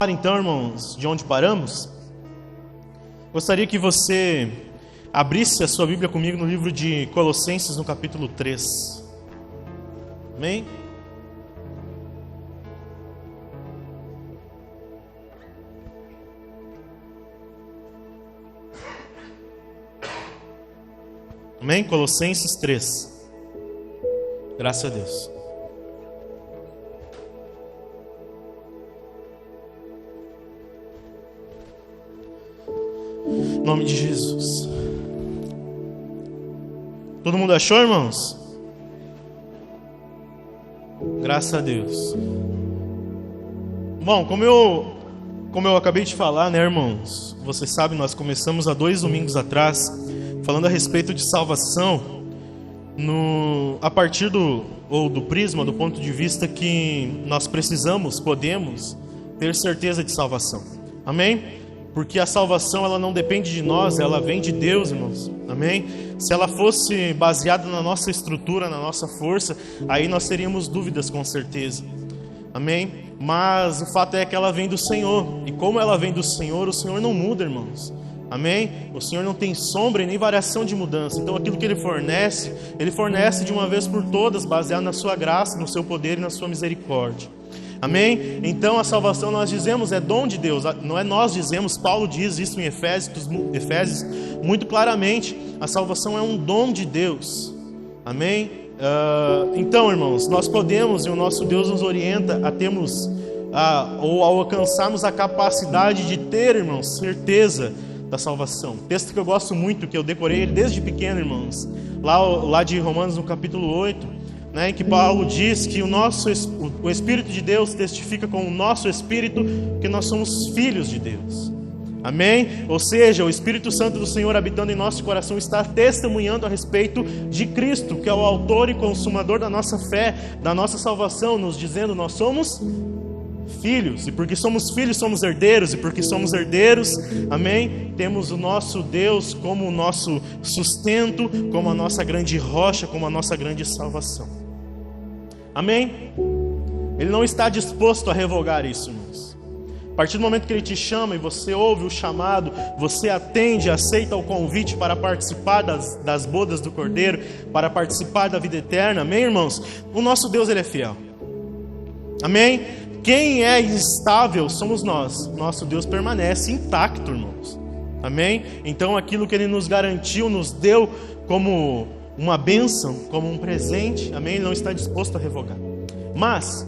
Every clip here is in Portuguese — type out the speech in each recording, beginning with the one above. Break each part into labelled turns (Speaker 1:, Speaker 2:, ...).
Speaker 1: Então, irmãos, de onde paramos, gostaria que você abrisse a sua Bíblia comigo no livro de Colossenses, no capítulo 3. Amém? Amém? Colossenses 3. Graças a Deus. Em nome de Jesus. Todo mundo achou, irmãos? Graças a Deus. Bom, como eu acabei de falar, né, irmãos? Você sabe, nós começamos há 2 domingos atrás falando a respeito de salvação a partir do prisma, do ponto de vista que nós podemos ter certeza de salvação. Amém? Porque a salvação, ela não depende de nós, ela vem de Deus, irmãos. Amém? Se ela fosse baseada na nossa estrutura, na nossa força, aí nós teríamos dúvidas com certeza. Amém? Mas o fato é que ela vem do Senhor. E como ela vem do Senhor, o Senhor não muda, irmãos. Amém? O Senhor não tem sombra e nem variação de mudança. Então aquilo que Ele fornece de uma vez por todas, baseado na sua graça, no seu poder e na sua misericórdia. Amém? Então a salvação, nós dizemos, é dom de Deus. Não é nós dizemos, Paulo diz isso em Efésios muito claramente. A salvação é um dom de Deus. Amém? Então, irmãos, nós podemos, e o nosso Deus nos orienta a termos, ou ao alcançarmos a capacidade de ter, irmãos, certeza da salvação. Texto que eu gosto muito, que eu decorei ele desde pequeno, irmãos. Lá de Romanos, no capítulo 8. Em que Paulo diz que o Espírito de Deus testifica com o nosso Espírito que nós somos filhos de Deus. Amém? Ou seja, o Espírito Santo do Senhor habitando em nosso coração está testemunhando a respeito de Cristo, que é o autor e consumador da nossa fé, da nossa salvação, nos dizendo: nós somos filhos, e porque somos filhos somos herdeiros, e porque somos herdeiros, amém, temos o nosso Deus como o nosso sustento, como a nossa grande rocha, como a nossa grande salvação. Amém? Ele não está disposto a revogar isso, irmãos. A partir do momento que Ele te chama e você ouve o chamado, você atende, aceita o convite para participar das bodas do Cordeiro, para participar da vida eterna, amém, irmãos? O nosso Deus, Ele é fiel. Amém? Quem é instável somos nós. Nosso Deus permanece intacto, irmãos. Amém? Então aquilo que Ele nos garantiu, nos deu como uma bênção, como um presente, amém? Ele não está disposto a revogar. Mas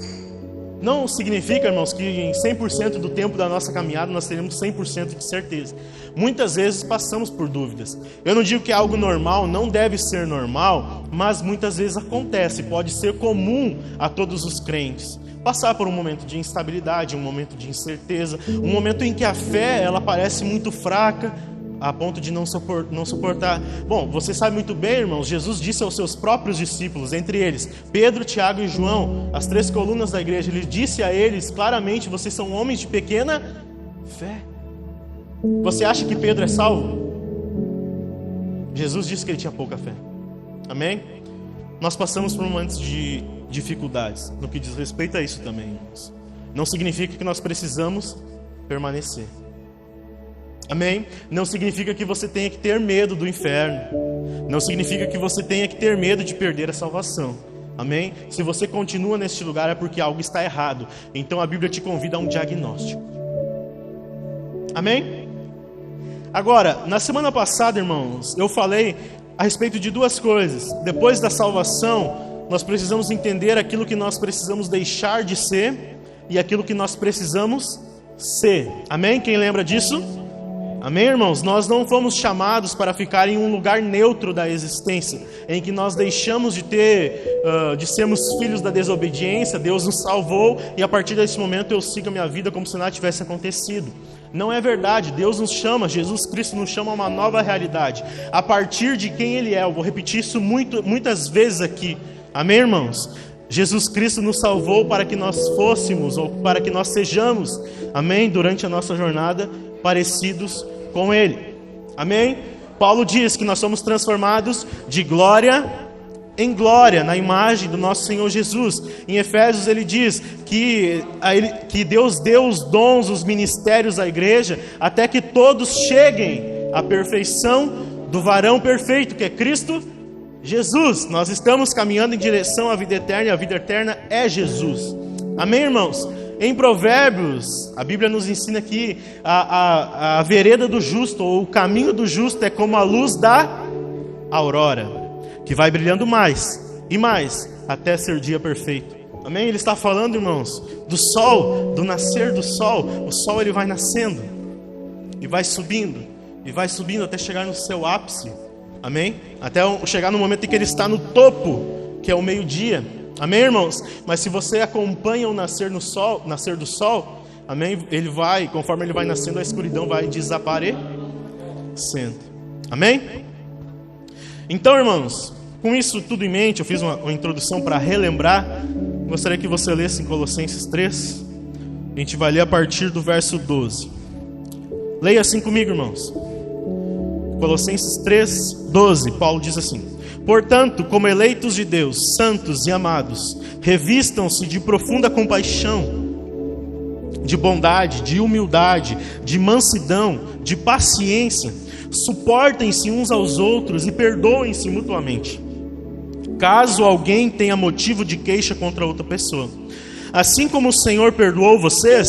Speaker 1: não significa, irmãos, que em 100% do tempo da nossa caminhada nós teremos 100% de certeza. Muitas vezes passamos por dúvidas. Eu não digo que é algo normal, não deve ser normal, mas muitas vezes acontece, pode ser comum a todos os crentes. Passar por um momento de instabilidade, um momento de incerteza, um momento em que a fé ela parece muito fraca, a ponto de não suportar. Bom, você sabe muito bem, irmãos, Jesus disse aos seus próprios discípulos, entre eles Pedro, Tiago e João, as 3 colunas da igreja, Ele disse a eles claramente: vocês são homens de pequena fé. Você acha que Pedro é salvo? Jesus disse que ele tinha pouca fé. Amém? Nós passamos por momentos de dificuldades no que diz respeito a isso também, irmãos. Não significa que nós precisamos permanecer. Amém? Não significa que você tenha que ter medo do inferno. Não significa que você tenha que ter medo de perder a salvação. Amém? Se você continua neste lugar é porque algo está errado. Então a Bíblia te convida a um diagnóstico. Amém? Agora, na semana passada, irmãos, eu falei a respeito de 2 coisas. Depois da salvação, nós precisamos entender aquilo que nós precisamos deixar de ser e aquilo que nós precisamos ser. Amém? Quem lembra disso? Amém, irmãos? Nós não fomos chamados para ficar em um lugar neutro da existência, em que nós deixamos de sermos filhos da desobediência. Deus nos salvou e a partir desse momento eu sigo a minha vida como se nada tivesse acontecido. Não é verdade. Deus nos chama, Jesus Cristo nos chama a uma nova realidade, a partir de quem Ele é. Eu vou repetir isso muitas vezes aqui. Amém, irmãos? Jesus Cristo nos salvou para que nós fôssemos, ou para que nós sejamos, amém, durante a nossa jornada, parecidos com Ele. Amém? Paulo diz que nós somos transformados de glória em glória, na imagem do nosso Senhor Jesus. Em Efésios ele diz que Deus deu os dons, os ministérios à igreja, até que todos cheguem à perfeição do varão perfeito, que é Cristo Jesus. Nós estamos caminhando em direção à vida eterna, e a vida eterna é Jesus. Amém, irmãos? Em Provérbios, a Bíblia nos ensina que a vereda do justo, ou o caminho do justo, é como a luz da aurora, que vai brilhando mais e mais, até ser dia perfeito. Amém? Ele está falando, irmãos, do sol, do nascer do sol. O sol ele vai nascendo, e vai subindo até chegar no seu ápice. Amém? Até chegar no momento em que ele está no topo, que é o meio-dia. Amém, irmãos? Mas se você acompanha o nascer do sol, amém? Ele vai, conforme ele vai nascendo, a escuridão vai desaparecendo. Amém? Então, irmãos, com isso tudo em mente, eu fiz uma introdução para relembrar. Gostaria que você lesse em Colossenses 3. A gente vai ler a partir do verso 12. Leia assim comigo, irmãos. Colossenses 3, 12. Paulo diz assim: portanto, como eleitos de Deus, santos e amados, revistam-se de profunda compaixão, de bondade, de humildade, de mansidão, de paciência. Suportem-se uns aos outros e perdoem-se mutuamente, caso alguém tenha motivo de queixa contra outra pessoa. Assim como o Senhor perdoou vocês,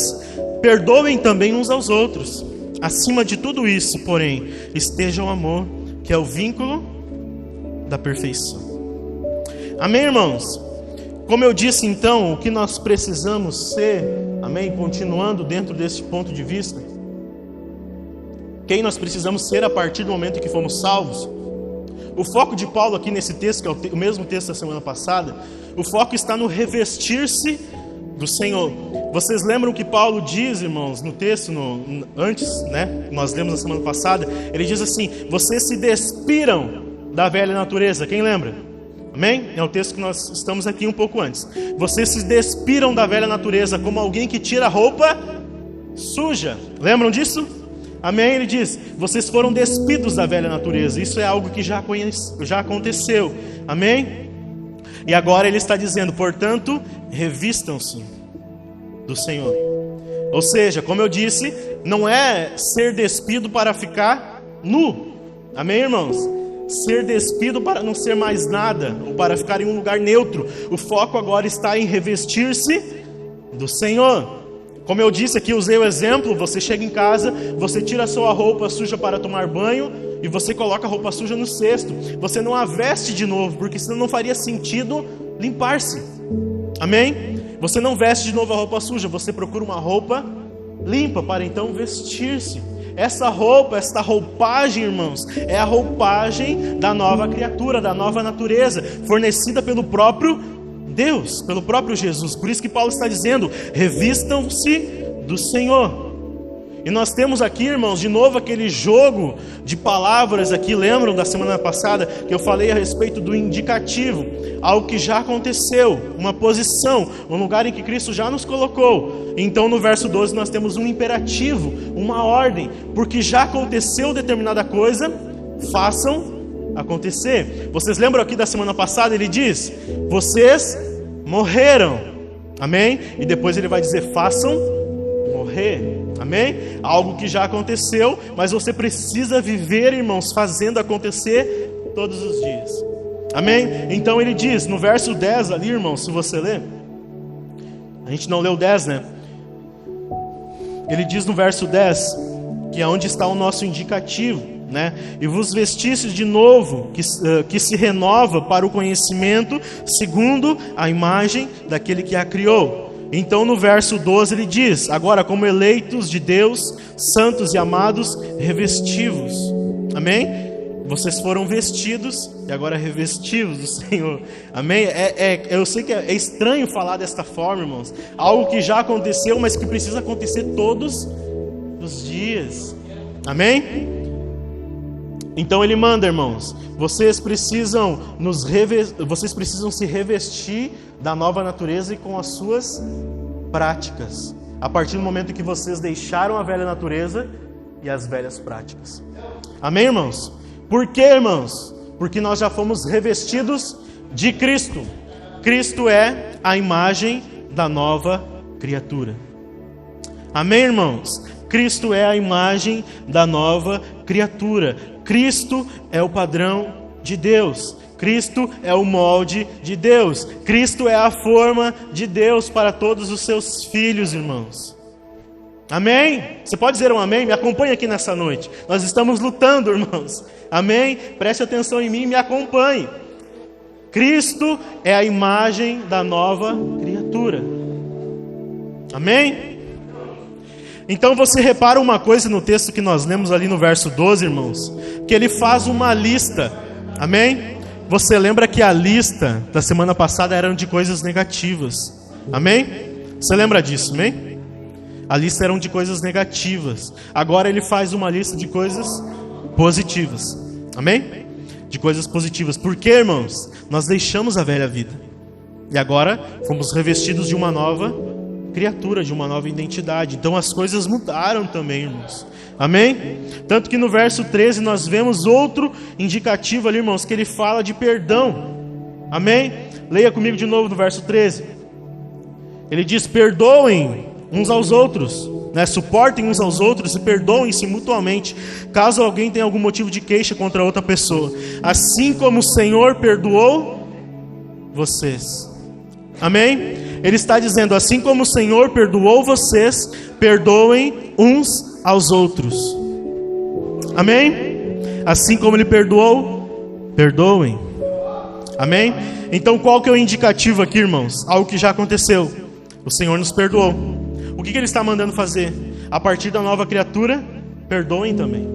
Speaker 1: perdoem também uns aos outros. Acima de tudo isso, porém, esteja o amor, que é o vínculo da perfeição. Amém, irmãos? Como eu disse então, o que nós precisamos ser, amém? Continuando dentro desse ponto de vista, quem nós precisamos ser a partir do momento em que fomos salvos. O foco de Paulo aqui nesse texto, que é o mesmo texto da semana passada, o foco está no revestir-se do Senhor. Vocês lembram que Paulo diz, irmãos, no texto, antes, né? Nós lemos na semana passada, ele diz assim: vocês se despiram da velha natureza. Quem lembra? Amém? É o texto que nós estamos aqui um pouco antes. Vocês se despiram da velha natureza como alguém que tira a roupa suja. Lembram disso? Amém? Ele diz: vocês foram despidos da velha natureza. Isso é algo que já aconteceu. Amém? E agora ele está dizendo: portanto, revistam-se do Senhor. Ou seja, como eu disse, não é ser despido para ficar nu. Amém, irmãos? Ser despido para não ser mais nada, ou para ficar em um lugar neutro. O foco agora está em revestir-se do Senhor. Como eu disse aqui, usei o exemplo: você chega em casa, você tira a sua roupa suja para tomar banho e você coloca a roupa suja no cesto. Você não a veste de novo, porque senão não faria sentido limpar-se. Amém? Você não veste de novo a roupa suja, você procura uma roupa limpa para então vestir-se. Essa roupa, esta roupagem, irmãos, é a roupagem da nova criatura, da nova natureza, fornecida pelo próprio Deus, pelo próprio Jesus. Por isso que Paulo está dizendo: revistam-se do Senhor. E nós temos aqui, irmãos, de novo aquele jogo de palavras aqui. Lembram da semana passada que eu falei a respeito do indicativo, algo que já aconteceu, uma posição, um lugar em que Cristo já nos colocou. Então no verso 12 nós temos um imperativo, uma ordem: porque já aconteceu determinada coisa, façam acontecer. Vocês lembram aqui da semana passada? Ele diz: vocês morreram. Amém? E depois ele vai dizer: façam morrer. Amém? Algo que já aconteceu, mas você precisa viver, irmãos, fazendo acontecer todos os dias. Amém? Então ele diz no verso 10 ali, irmãos, se você ler, a gente não leu 10, né? Ele diz no verso 10, que é onde está o nosso indicativo, né? E vos vestistes de novo, que se renova para o conhecimento, segundo a imagem daquele que a criou. Então no verso 12 ele diz: agora, como eleitos de Deus, santos e amados, revestivos. Amém? Vocês foram vestidos e agora revestidos do Senhor. Amém? Eu sei que é estranho falar desta forma, irmãos. Algo que já aconteceu, mas que precisa acontecer todos os dias. Amém? Então ele manda, irmãos, vocês precisam se revestir da nova natureza e com as suas práticas. A partir do momento em que vocês deixaram a velha natureza e as velhas práticas. Amém, irmãos? Por quê, irmãos? Porque nós já fomos revestidos de Cristo. Cristo é a imagem da nova criatura. Amém, irmãos? Cristo é a imagem da nova criatura. Cristo é o padrão de Deus. Cristo é o molde de Deus. Cristo é a forma de Deus para todos os seus filhos, irmãos. Amém? Você pode dizer um amém? Me acompanhe aqui nessa noite. Nós estamos lutando, irmãos. Amém? Preste atenção em mim e me acompanhe. Cristo é a imagem da nova criatura. Amém? Então você repara uma coisa no texto que nós lemos ali no verso 12, irmãos, que ele faz uma lista. Amém? Você lembra que a lista da semana passada era de coisas negativas. Amém? Você lembra disso, amém? A lista era de coisas negativas. Agora ele faz uma lista de coisas positivas. Amém? De coisas positivas. Por quê, irmãos? Nós deixamos a velha vida. E agora fomos revestidos de uma nova criatura, de uma nova identidade. Então as coisas mudaram também, irmãos. Amém? Tanto que no verso 13 nós vemos outro indicativo ali, irmãos, que ele fala de perdão. Amém? Leia comigo de novo no verso 13. Ele diz: perdoem uns aos outros, né? Suportem uns aos outros e perdoem-se mutuamente, caso alguém tenha algum motivo de queixa contra outra pessoa, assim como o Senhor perdoou vocês. Amém? Ele está dizendo: assim como o Senhor perdoou vocês, perdoem uns aos outros. Amém? Assim como Ele perdoou, perdoem. Amém? Então qual que é o indicativo aqui, irmãos? Algo que já aconteceu. O Senhor nos perdoou. O que Ele está mandando fazer? A partir da nova criatura, perdoem também.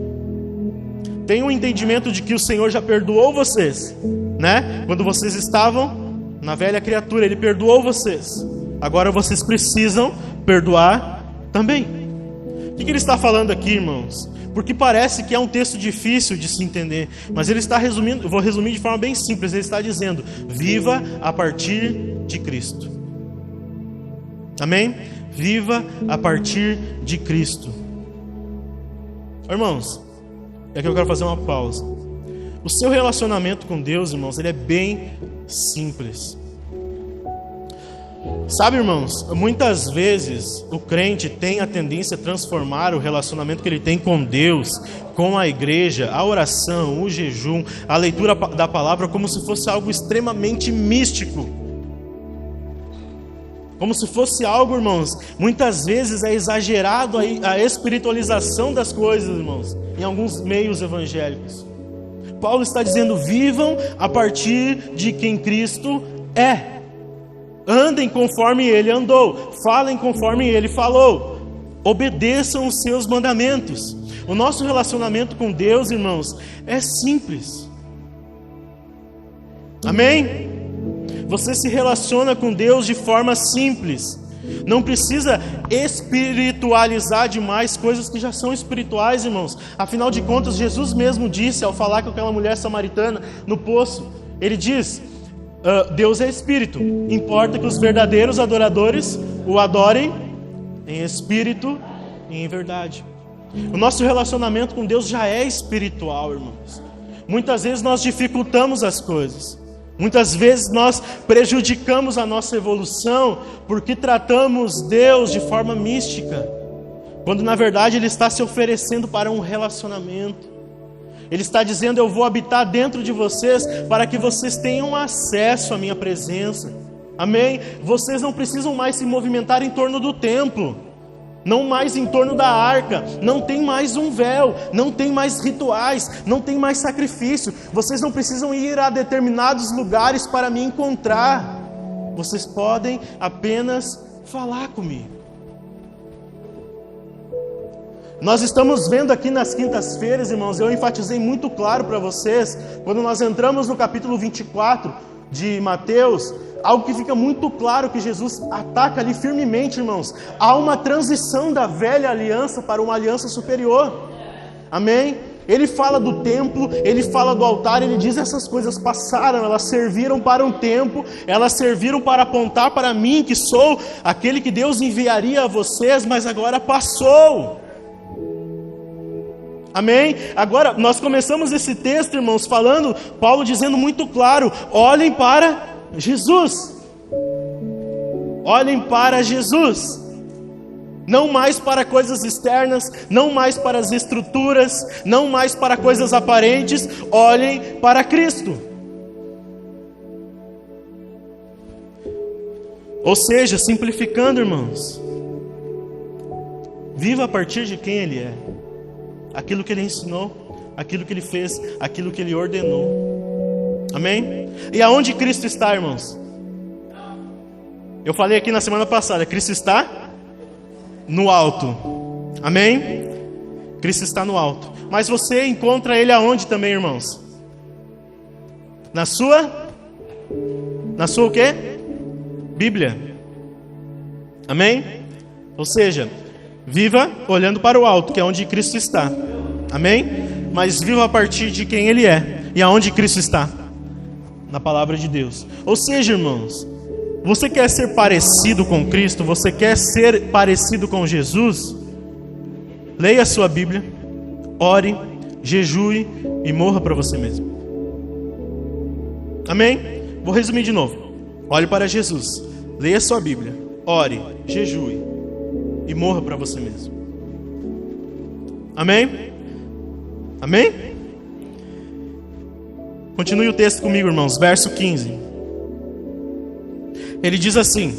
Speaker 1: Tenham um entendimento de que o Senhor já perdoou vocês, né? Quando vocês estavam na velha criatura, Ele perdoou vocês. Agora vocês precisam perdoar também. O que Ele está falando aqui, irmãos? Porque parece que é um texto difícil de se entender, mas Ele está resumindo, eu vou resumir de forma bem simples. Ele está dizendo: viva a partir de Cristo. Amém? Viva a partir de Cristo. Irmãos, é que eu quero fazer uma pausa. O seu relacionamento com Deus, irmãos, ele é bem simples. Sabe, irmãos, muitas vezes o crente tem a tendência a transformar o relacionamento que ele tem com Deus, com a igreja, a oração, o jejum, a leitura da palavra, como se fosse algo extremamente místico. Como se fosse algo, irmãos, muitas vezes é exagerado a espiritualização das coisas, irmãos, em alguns meios evangélicos. Paulo está dizendo: vivam a partir de quem Cristo é. Andem conforme Ele andou. Falem conforme Ele falou. Obedeçam os seus mandamentos. O nosso relacionamento com Deus, irmãos, é simples. Amém? Você se relaciona com Deus de forma simples. Não precisa espiritualizar demais coisas que já são espirituais, irmãos. Afinal de contas, Jesus mesmo disse, ao falar com aquela mulher samaritana no poço, Ele diz: Deus é espírito, importa que os verdadeiros adoradores o adorem em espírito e em verdade. O nosso relacionamento com Deus já é espiritual, irmãos. Muitas vezes nós dificultamos as coisas. Muitas vezes nós prejudicamos a nossa evolução porque tratamos Deus de forma mística, quando na verdade Ele está se oferecendo para um relacionamento. Ele está dizendo: eu vou habitar dentro de vocês para que vocês tenham acesso à minha presença. Amém? Vocês não precisam mais se movimentar em torno do templo, não mais em torno da arca, não tem mais um véu, não tem mais rituais, não tem mais sacrifício. Vocês não precisam ir a determinados lugares para me encontrar. Vocês podem apenas falar comigo. Nós estamos vendo aqui nas quintas-feiras, irmãos, eu enfatizei muito claro para vocês, quando nós entramos no capítulo 24 de Mateus, algo que fica muito claro que Jesus ataca ali firmemente, irmãos. Há uma transição da velha aliança para uma aliança superior. Amém? Ele fala do templo, ele fala do altar, ele diz: essas coisas passaram, elas serviram para um tempo, elas serviram para apontar para mim, que sou aquele que Deus enviaria a vocês, mas agora passou. Amém? Agora, nós começamos esse texto, irmãos, falando, Paulo dizendo muito claro, olhem para Jesus. Olhem para Jesus. Não mais para coisas externas, não mais para as estruturas, não mais para coisas aparentes, olhem para Cristo. Ou seja, simplificando, irmãos, viva a partir de quem Ele é, aquilo que Ele ensinou, aquilo que Ele fez, aquilo que Ele ordenou. Amém? E aonde Cristo está, irmãos? Eu falei aqui na semana passada, Cristo está no alto. Amém? Cristo está no alto. Mas você encontra Ele aonde também, irmãos? Na sua o quê? Bíblia. Amém? Ou seja, viva olhando para o alto, que é onde Cristo está. Amém? Mas viva a partir de quem Ele é. E aonde Cristo está? Na palavra de Deus. Ou seja, irmãos, você quer ser parecido com Cristo? Você quer ser parecido com Jesus? Leia a sua Bíblia, ore, jejue e morra para você mesmo. Amém? Vou resumir de novo. Olhe para Jesus, leia a sua Bíblia, ore, jejue e morra para você mesmo. Amém? Amém? Continue o texto comigo, irmãos, verso 15. Ele diz assim: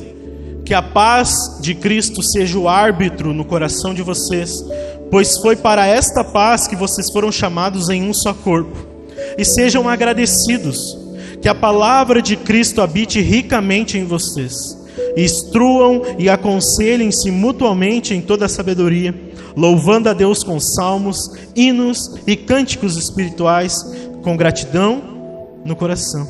Speaker 1: que a paz de Cristo seja o árbitro no coração de vocês, pois foi para esta paz que vocês foram chamados em um só corpo. E sejam agradecidos, que a palavra de Cristo habite ricamente em vocês. Instruam e aconselhem-se mutuamente em toda a sabedoria, louvando a Deus com salmos, hinos e cânticos espirituais, com gratidão no coração.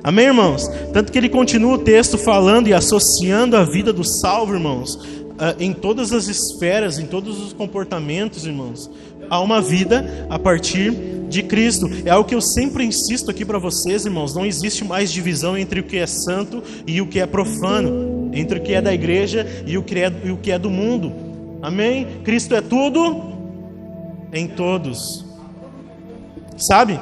Speaker 1: Amém, irmãos? Tanto que ele continua o texto falando e associando a vida do salvo, irmãos, em todas as esferas, em todos os comportamentos, irmãos, a uma vida a partir de Cristo. É algo que eu sempre insisto aqui para vocês, irmãos. Não existe mais divisão entre o que é santo e o que é profano, entre o que é da igreja e o que é do mundo. Amém? Cristo é tudo em todos. Sabe?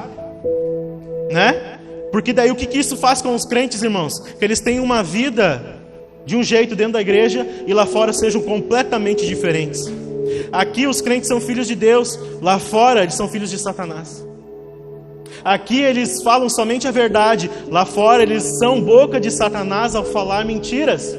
Speaker 1: Né? Porque daí o que isso faz com os crentes, irmãos? Que eles têm uma vida de um jeito dentro da igreja e lá fora sejam completamente diferentes. Aqui os crentes são filhos de Deus, lá fora eles são filhos de Satanás. Aqui eles falam somente a verdade, lá fora eles são boca de Satanás ao falar mentiras.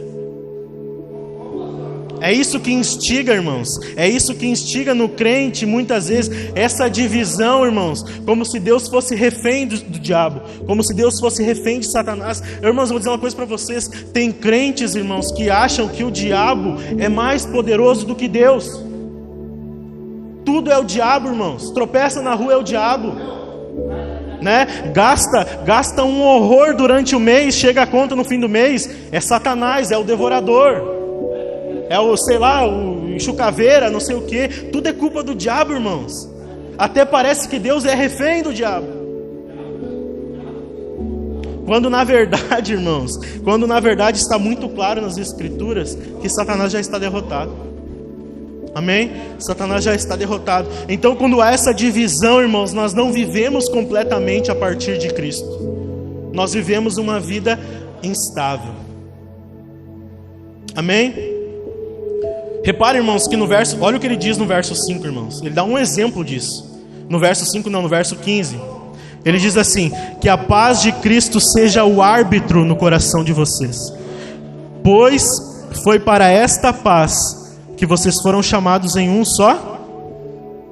Speaker 1: É isso que instiga, irmãos. É isso que instiga no crente, muitas vezes, essa divisão, irmãos. Como se Deus fosse refém do diabo. Como se Deus fosse refém de Satanás. Irmãos, vou dizer uma coisa para vocês. Tem crentes, irmãos, que acham que o diabo é mais poderoso do que Deus. Tudo é o diabo, irmãos. Tropeça na rua é o diabo. Né? Gasta um horror durante o mês, chega a conta no fim do mês, é Satanás, é o devorador. É o, sei lá, o chucaveira, não sei o que. Tudo é culpa do diabo, irmãos. Até parece que Deus é refém do diabo. Quando na verdade, irmãos, está muito claro nas Escrituras que Satanás já está derrotado. Amém? Satanás já está derrotado. Então quando há essa divisão, irmãos, nós não vivemos completamente a partir de Cristo. Nós vivemos uma vida instável. Amém? Repare, irmãos, que no verso, olha o que ele diz no verso 5, irmãos. Ele dá um exemplo disso. No verso 5 não, no verso 15. Ele diz assim: que a paz de Cristo seja o árbitro no coração de vocês. Pois foi para esta paz que vocês foram chamados em um só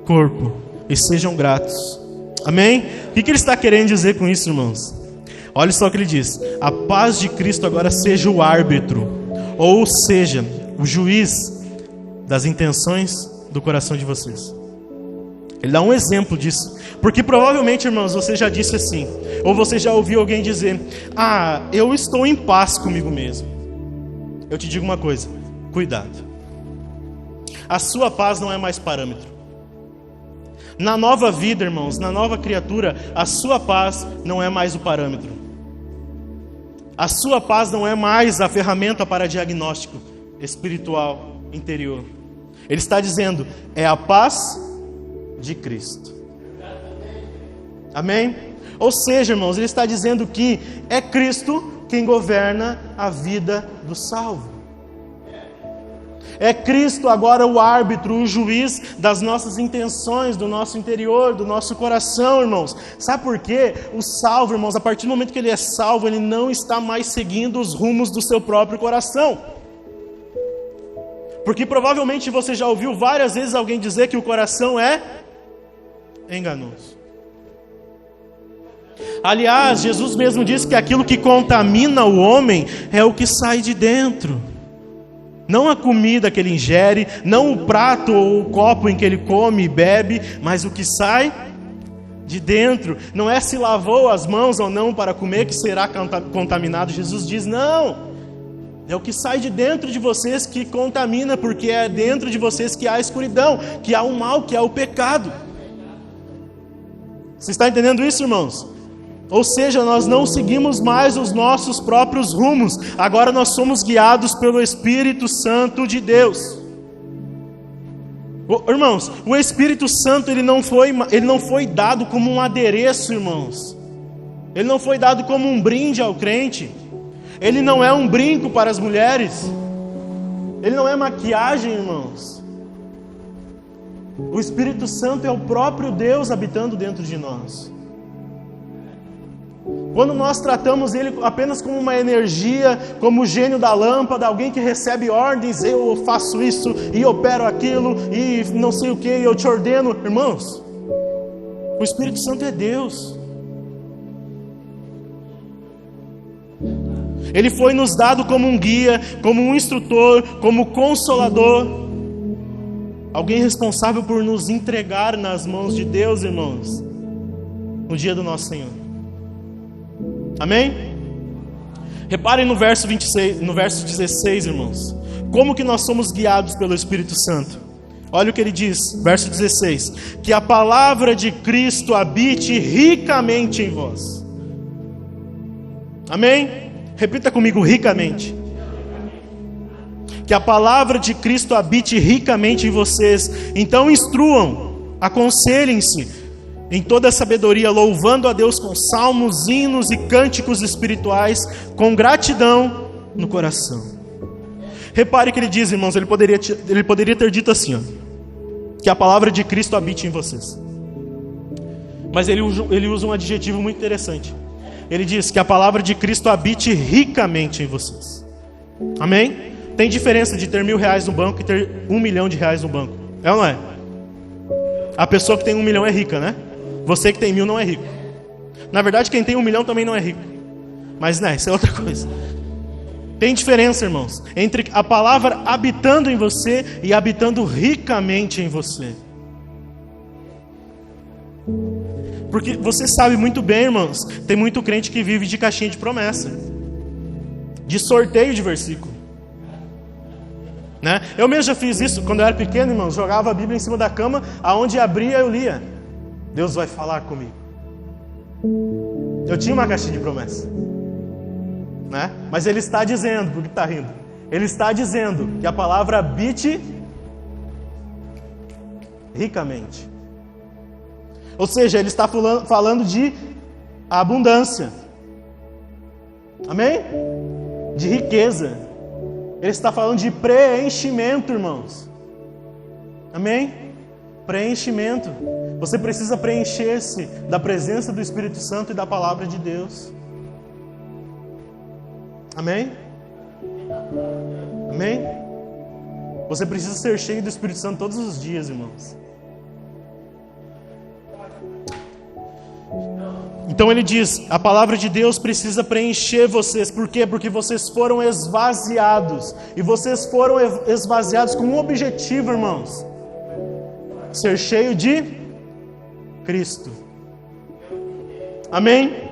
Speaker 1: corpo. E sejam gratos. Amém? O que ele está querendo dizer com isso, irmãos? Olha só o que ele diz: a paz de Cristo agora seja o árbitro, ou seja, o juiz das intenções do coração de vocês. Ele dá um exemplo disso. Porque provavelmente, irmãos, você já disse assim, ou você já ouviu alguém dizer: ah, eu estou em paz comigo mesmo. Eu te digo uma coisa: cuidado. A sua paz não é mais parâmetro. Na nova vida, irmãos, na nova criatura, a sua paz não é mais o parâmetro. A sua paz não é mais a ferramenta para diagnóstico espiritual interior. Ele está dizendo: é a paz de Cristo. Amém? Ou seja, irmãos, ele está dizendo que é Cristo quem governa a vida do salvo. É Cristo agora o árbitro, o juiz das nossas intenções, do nosso interior, do nosso coração, irmãos. Sabe por quê? O salvo, irmãos, a partir do momento que ele é salvo, ele não está mais seguindo os rumos do seu próprio coração. Porque provavelmente você já ouviu várias vezes alguém dizer que o coração é enganoso. Aliás, Jesus mesmo disse que aquilo que contamina o homem é o que sai de dentro. Não a comida que ele ingere, não o prato ou o copo em que ele come e bebe, mas o que sai de dentro. Não é se lavou as mãos ou não para comer que será contaminado. Jesus diz, não. É o que sai de dentro de vocês que contamina, porque é dentro de vocês que há a escuridão, que há o mal, que há o pecado. Você está entendendo isso, irmãos? Ou seja, nós não seguimos mais os nossos próprios rumos. Agora nós somos guiados pelo Espírito Santo de Deus. Irmãos, o Espírito Santo ele não foi dado como um adereço, irmãos. Ele não foi dado como um brinde ao crente. Ele não é um brinco para as mulheres. Ele não é maquiagem, irmãos. O Espírito Santo é o próprio Deus habitando dentro de nós. Quando nós tratamos ele apenas como uma energia, como o gênio da lâmpada, alguém que recebe ordens, eu faço isso e opero aquilo e não sei o que, eu te ordeno. Irmãos, o Espírito Santo é Deus. Ele foi nos dado como um guia, como um instrutor, como consolador. Alguém responsável por nos entregar nas mãos de Deus, irmãos, no dia do nosso Senhor. Amém? Reparem no verso 26, no verso 16, irmãos. Como que nós somos guiados pelo Espírito Santo? Olha o que ele diz, verso 16. Que a palavra de Cristo habite ricamente em vós. Amém? Repita comigo, ricamente. Que a palavra de Cristo habite ricamente em vocês. Então instruam, aconselhem-se em toda a sabedoria, louvando a Deus com salmos, hinos e cânticos espirituais, com gratidão no coração. Repare que ele diz, irmãos, ele poderia ter dito assim, ó, que a palavra de Cristo habite em vocês. Mas ele usa um adjetivo muito interessante. Ele diz que a palavra de Cristo habite ricamente em vocês. Amém? Tem diferença de ter R$1.000 no banco e ter R$1 milhão no banco. É ou não é? A pessoa que tem 1 milhão é rica, né? Você que tem 1.000 não é rico. Na verdade, quem tem 1 milhão também não é rico. Mas, né, isso é outra coisa. Tem diferença, irmãos, entre a palavra habitando em você e habitando ricamente em você. Porque você sabe muito bem, irmãos, tem muito crente que vive de caixinha de promessa, de sorteio de versículo, né? Eu mesmo já fiz isso quando eu era pequeno, irmãos. Jogava a Bíblia em cima da cama, aonde abria eu lia. Deus vai falar comigo. Eu tinha uma caixinha de promessa, né? Mas ele está dizendo, por que está rindo? Ele está dizendo que a palavra habite ricamente. Ou seja, ele está falando de abundância. Amém? De riqueza. Ele está falando de preenchimento, irmãos. Amém? Preenchimento. Você precisa preencher-se da presença do Espírito Santo e da palavra de Deus. Amém? Amém? Você precisa ser cheio do Espírito Santo todos os dias, irmãos. Então ele diz, a palavra de Deus precisa preencher vocês. Por quê? Porque vocês foram esvaziados. E vocês foram esvaziados com um objetivo, irmãos: ser cheio de Cristo. Amém?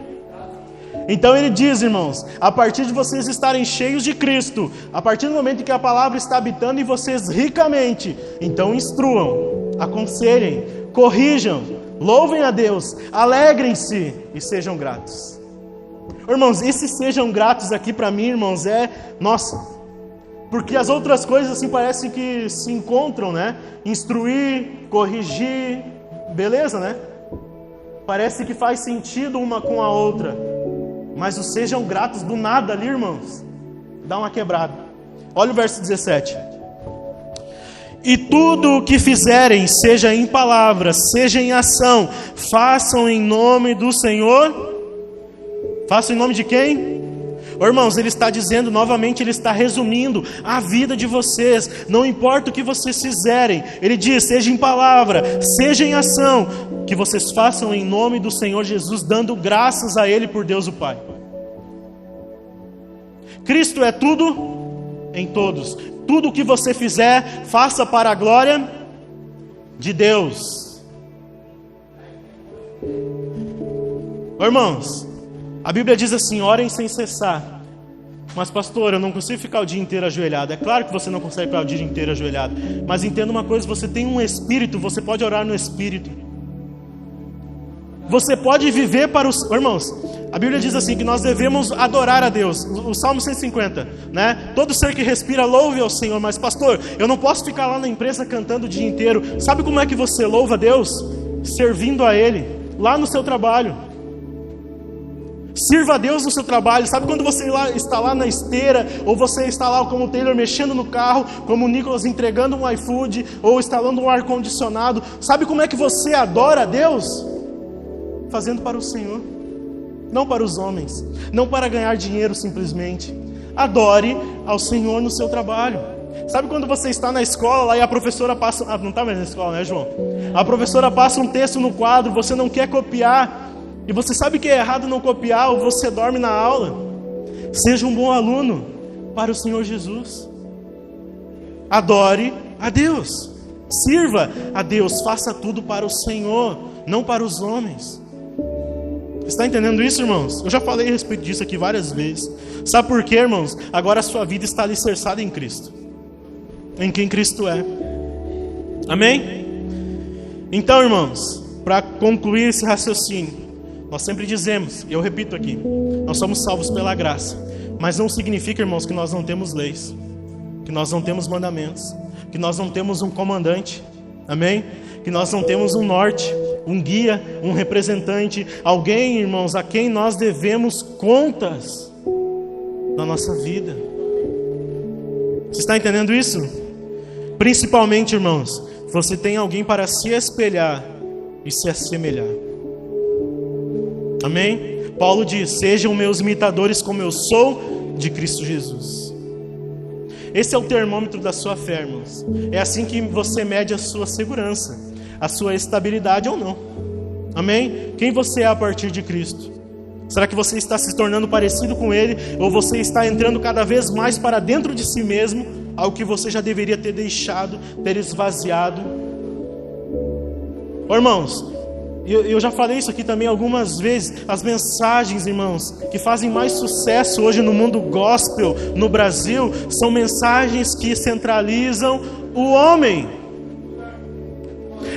Speaker 1: Então ele diz, irmãos, a partir de vocês estarem cheios de Cristo, a partir do momento em que a palavra está habitando em vocês ricamente, então instruam, aconselhem, corrijam, louvem a Deus, alegrem-se e sejam gratos. Irmãos, esse sejam gratos aqui para mim, irmãos, nossa, porque as outras coisas assim parecem que se encontram, né? Instruir, corrigir, Beleza, né? Parece que faz sentido uma com a outra. Mas os sejam gratos do nada ali, irmãos, dá uma quebrada. Olha o verso 17. E tudo o que fizerem, seja em palavra, seja em ação, façam em nome do Senhor. Façam em nome de quem? Irmãos, ele está dizendo novamente, ele está resumindo a vida de vocês. Não importa o que vocês fizerem, ele diz, seja em palavra, seja em ação, que vocês façam em nome do Senhor Jesus, dando graças a Ele por Deus o Pai. Cristo é tudo em todos. Tudo o que você fizer, faça para a glória de Deus. Irmãos, a Bíblia diz assim, orem sem cessar. Mas pastor, eu não consigo ficar o dia inteiro ajoelhado. É claro que você não consegue ficar o dia inteiro ajoelhado. Mas entenda uma coisa, você tem um espírito, você pode orar no espírito. Você pode viver para os... Irmãos, a Bíblia diz assim, que nós devemos adorar a Deus. O Salmo 150, né? Todo ser que respira louve ao Senhor. Mas pastor, eu não posso ficar lá na empresa cantando o dia inteiro. Sabe como é que você louva a Deus? Servindo a Ele, lá no seu trabalho. Sirva a Deus no seu trabalho. Sabe quando você está lá na esteira, ou você está lá como o Taylor mexendo no carro, como o Nicolas entregando um iFood, ou instalando um ar-condicionado. Sabe como é que você adora a Deus? Fazendo para o Senhor, não para os homens, não para ganhar dinheiro simplesmente. Adore ao Senhor no seu trabalho. Sabe quando você está na escola lá e a professora passa... não está mais na escola, né, João? A professora passa um texto no quadro, você não quer copiar, e você sabe que é errado não copiar, ou você dorme na aula. Seja um bom aluno para o Senhor Jesus. Adore a Deus. Sirva a Deus, faça tudo para o Senhor, não para os homens. Está entendendo isso, irmãos? Eu já falei a respeito disso aqui várias vezes. Sabe por quê, irmãos? Agora a sua vida está alicerçada em Cristo, em quem Cristo é. Amém? Então, irmãos, para concluir esse raciocínio, nós sempre dizemos, e eu repito aqui, nós somos salvos pela graça. Mas não significa, irmãos, que nós não temos leis, que nós não temos mandamentos, que nós não temos um comandante. Amém? Que nós não temos um norte, um guia, um representante, alguém, irmãos, a quem nós devemos contas na nossa vida. Você está entendendo isso? Principalmente, irmãos, você tem alguém para se espelhar e se assemelhar. Amém? Paulo diz, sejam meus imitadores como eu sou de Cristo Jesus. Esse é o termômetro da sua fé, irmãos. É assim que você mede a sua segurança, a sua estabilidade ou não. Amém? Quem você é a partir de Cristo? Será que você está se tornando parecido com Ele? Ou você está entrando cada vez mais para dentro de si mesmo, algo que você já deveria ter deixado, ter esvaziado? Irmãos, eu já falei isso aqui também algumas vezes. As mensagens, irmãos, que fazem mais sucesso hoje no mundo gospel, no Brasil, são mensagens que centralizam o homem.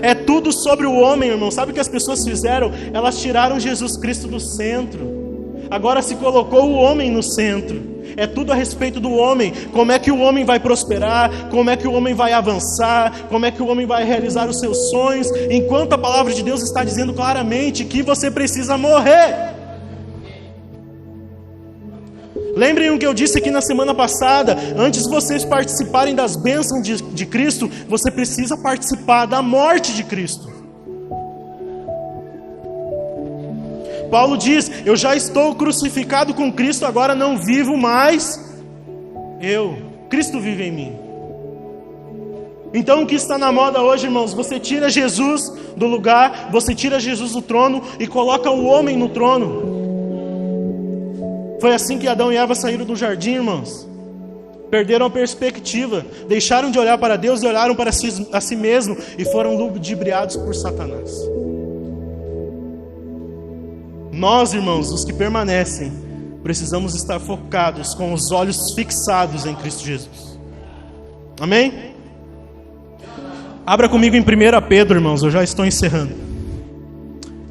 Speaker 1: É tudo sobre o homem, irmão. Sabe o que as pessoas fizeram? Elas tiraram Jesus Cristo do centro. Agora se colocou o homem no centro. É tudo a respeito do homem. Como é que o homem vai prosperar? Como é que o homem vai avançar? Como é que o homem vai realizar os seus sonhos? Enquanto a palavra de Deus está dizendo claramente que você precisa morrer. Lembrem o que eu disse aqui na semana passada. Antes de vocês participarem das bênçãos de Cristo, você precisa participar da morte de Cristo. Paulo diz, eu já estou crucificado com Cristo, agora não vivo mais eu, Cristo vive em mim. Então o que está na moda hoje, irmãos? Você tira Jesus do lugar, você tira Jesus do trono e coloca o homem no trono. Foi assim que Adão e Eva saíram do jardim, irmãos. Perderam a perspectiva, deixaram de olhar para Deus e olharam para a si mesmo e foram ludibriados por Satanás. Nós, irmãos, os que permanecem, precisamos estar focados, com os olhos fixados em Cristo Jesus. Amém? Abra comigo em 1 Pedro, irmãos, eu já estou encerrando.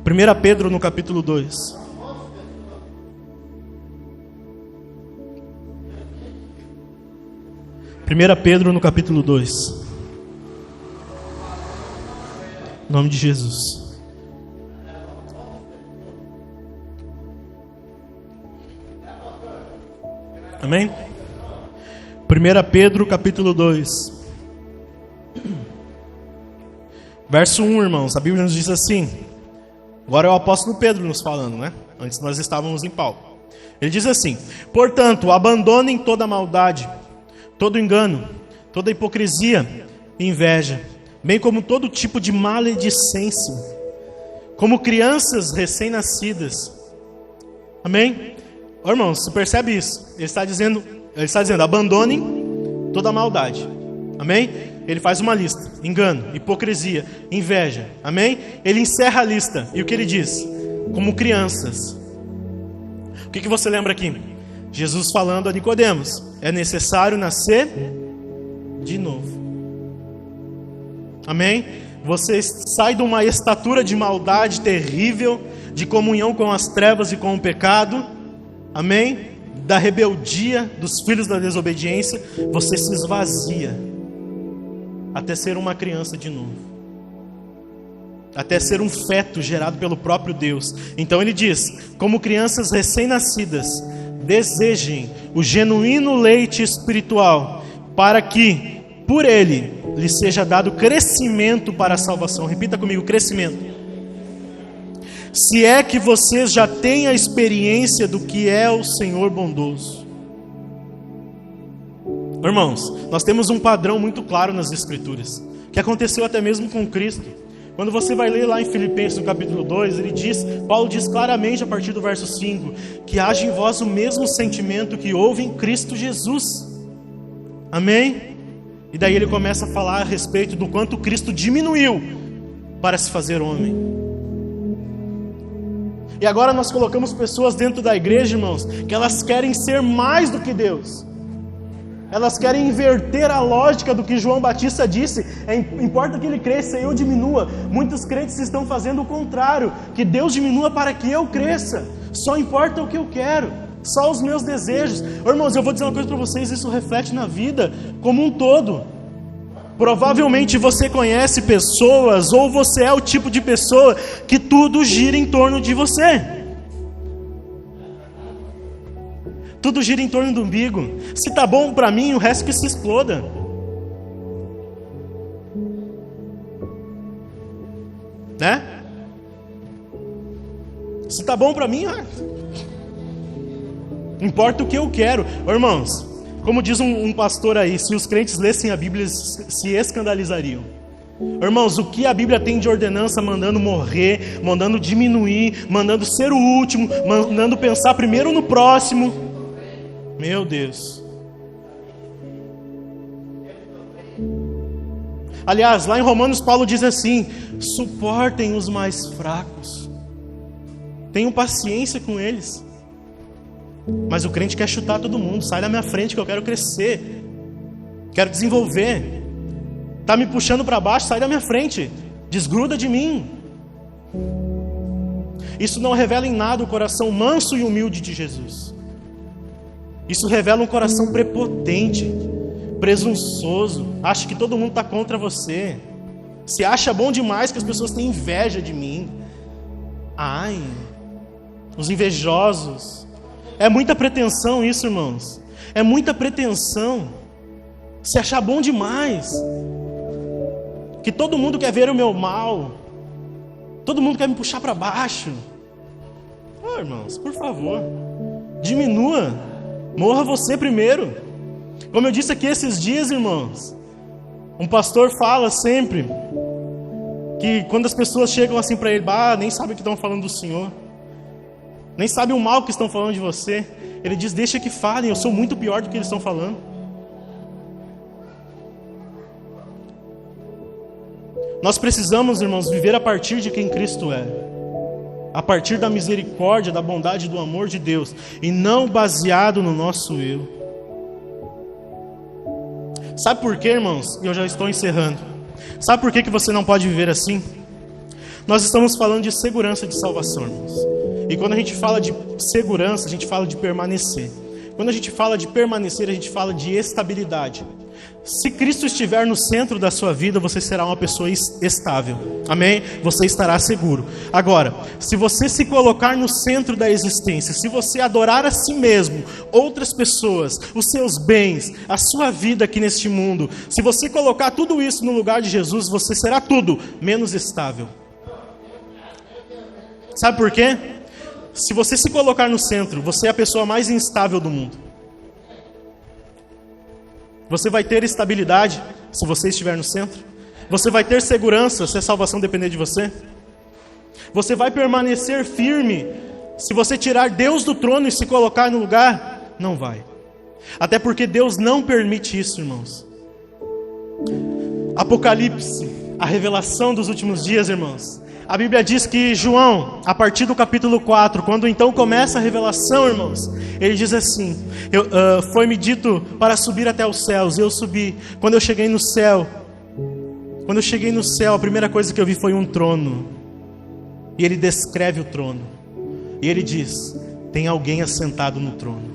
Speaker 1: 1 Pedro no capítulo 2. 1 Pedro no capítulo 2. Em nome de Jesus. Amém? 1 Pedro capítulo 2. Verso 1, irmãos. A Bíblia nos diz assim. Agora é o apóstolo Pedro nos falando, né? Antes nós estávamos em Paulo. Ele diz assim: portanto, abandonem toda maldade, todo engano, toda hipocrisia e inveja, bem como todo tipo de maledicência, como crianças recém-nascidas. Amém? Ô, irmãos, você percebe isso? Ele está dizendo, abandonem toda maldade. Amém? Ele faz uma lista: engano, hipocrisia, inveja. Amém? Ele encerra a lista. E o que ele diz? Como crianças. O que você lembra aqui? Jesus falando a Nicodemos: é necessário nascer de novo. Amém? Você sai de uma estatura de maldade terrível, de comunhão com as trevas e com o pecado. Amém? Da rebeldia dos filhos da desobediência. Você se esvazia até ser uma criança de novo, até ser um feto gerado pelo próprio Deus. Então ele diz: como crianças recém-nascidas, desejem o genuíno leite espiritual, para que por ele lhes seja dado crescimento para a salvação. Repita comigo: crescimento. Se é que vocês já têm a experiência do que é o Senhor bondoso. Irmãos, nós temos um padrão muito claro nas Escrituras, que aconteceu até mesmo com Cristo. Quando você vai ler lá em Filipenses no capítulo 2, Paulo diz claramente a partir do verso 5, que haja em vós o mesmo sentimento que houve em Cristo Jesus. Amém? E daí ele começa a falar a respeito do quanto Cristo diminuiu para se fazer homem. E agora nós colocamos pessoas dentro da igreja, irmãos, que elas querem ser mais do que Deus. Elas querem inverter a lógica do que João Batista disse: importa que ele cresça e eu diminua. Muitos crentes estão fazendo o contrário, que Deus diminua para que eu cresça. Só importa o que eu quero, só os meus desejos. Irmãos, eu vou dizer uma coisa para vocês: isso reflete na vida como um todo. Provavelmente você conhece pessoas, ou você é o tipo de pessoa que tudo gira em torno de você. Tudo gira em torno do umbigo. Se tá bom para mim, o resto que se exploda. Né? Se tá bom para mim, importa o que eu quero. Irmãos, como diz um pastor aí, se os crentes lessem a Bíblia, se escandalizariam. Irmãos, o que a Bíblia tem de ordenança mandando morrer, mandando diminuir, mandando ser o último, mandando pensar primeiro no próximo. Meu Deus. Aliás, lá em Romanos, Paulo diz assim: suportem os mais fracos, tenham paciência com eles. Mas o crente quer chutar todo mundo: sai da minha frente que eu quero crescer, quero desenvolver. Está me puxando para baixo, sai da minha frente, desgruda de mim. Isso não revela em nada o coração manso e humilde de Jesus. Isso revela um coração prepotente, presunçoso, acha que todo mundo está contra você, se acha bom demais que as pessoas têm inveja de mim. Ai, os invejosos. É muita pretensão isso, irmãos. É muita pretensão. Se achar bom demais, que todo mundo quer ver o meu mal, todo mundo quer me puxar para baixo. Oh, irmãos, por favor, diminua. Morra você primeiro. Como eu disse aqui esses dias, irmãos, um pastor fala sempre que quando as pessoas chegam assim para ele: nem sabe o que estão falando do Senhor, nem sabe o mal que estão falando de você. Ele diz: deixa que falem, eu sou muito pior do que eles estão falando. Nós precisamos, irmãos, viver a partir de quem Cristo é, a partir da misericórdia, da bondade, do amor de Deus, e não baseado no nosso eu. Sabe por quê, irmãos? Eu já estou encerrando. Sabe por que você não pode viver assim? Nós estamos falando de segurança de salvação, irmãos. E quando a gente fala de segurança, a gente fala de permanecer. Quando a gente fala de permanecer, a gente fala de estabilidade. Se Cristo estiver no centro da sua vida, você será uma pessoa estável. Amém? Você estará seguro. Agora, se você se colocar no centro da existência, se você adorar a si mesmo, outras pessoas, os seus bens, a sua vida aqui neste mundo, se você colocar tudo isso no lugar de Jesus, você será tudo menos estável. Sabe por quê? Se você se colocar no centro, você é a pessoa mais instável do mundo. Você vai ter estabilidade se você estiver no centro. Você vai ter segurança se a salvação depender de você. Você vai permanecer firme se você tirar Deus do trono e se colocar no lugar. Não vai. Até porque Deus não permite isso, irmãos. Apocalipse, a revelação dos últimos dias, irmãos. A Bíblia diz que João, a partir do capítulo 4, quando então começa a revelação, irmãos, ele diz assim, foi-me dito para subir até os céus, eu subi. Quando eu cheguei no céu, a primeira coisa que eu vi foi um trono. E ele descreve o trono. E ele diz, tem alguém assentado no trono.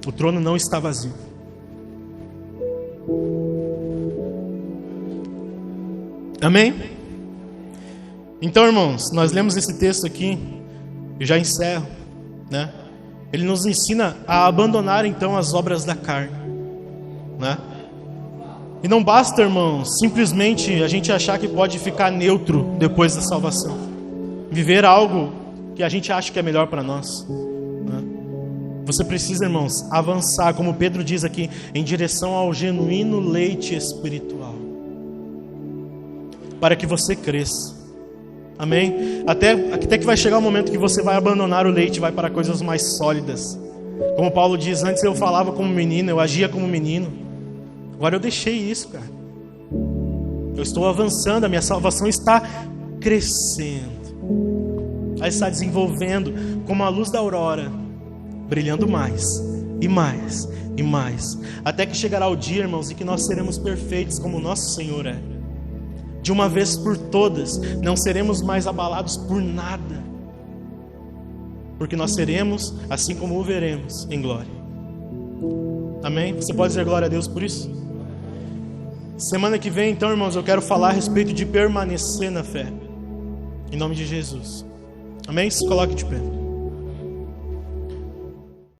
Speaker 1: O trono não está vazio. Amém? Então, irmãos, nós lemos esse texto aqui e já encerro, né? Ele nos ensina a abandonar então as obras da carne, né? E não basta, irmãos, simplesmente a gente achar que pode ficar neutro depois da salvação, viver algo que a gente acha que é melhor para nós, né? Você precisa, irmãos, avançar, como Pedro diz aqui, em direção ao genuíno leite espiritual, para que você cresça. Amém? Até que vai chegar o momento que você vai abandonar o leite e vai para coisas mais sólidas. Como Paulo diz, antes eu falava como menino, eu agia como menino. Agora eu deixei isso, cara. Eu estou avançando, a minha salvação está crescendo. Ela está desenvolvendo como a luz da aurora, brilhando mais e mais e mais. Até que chegará o dia, irmãos, em que nós seremos perfeitos como o nosso Senhor é. De uma vez por todas, não seremos mais abalados por nada, porque nós seremos assim como o veremos em glória. Amém? Você pode dizer glória a Deus por isso? Semana que vem, então, irmãos, eu quero falar a respeito de permanecer na fé, em nome de Jesus. Amém? Se coloque de pé.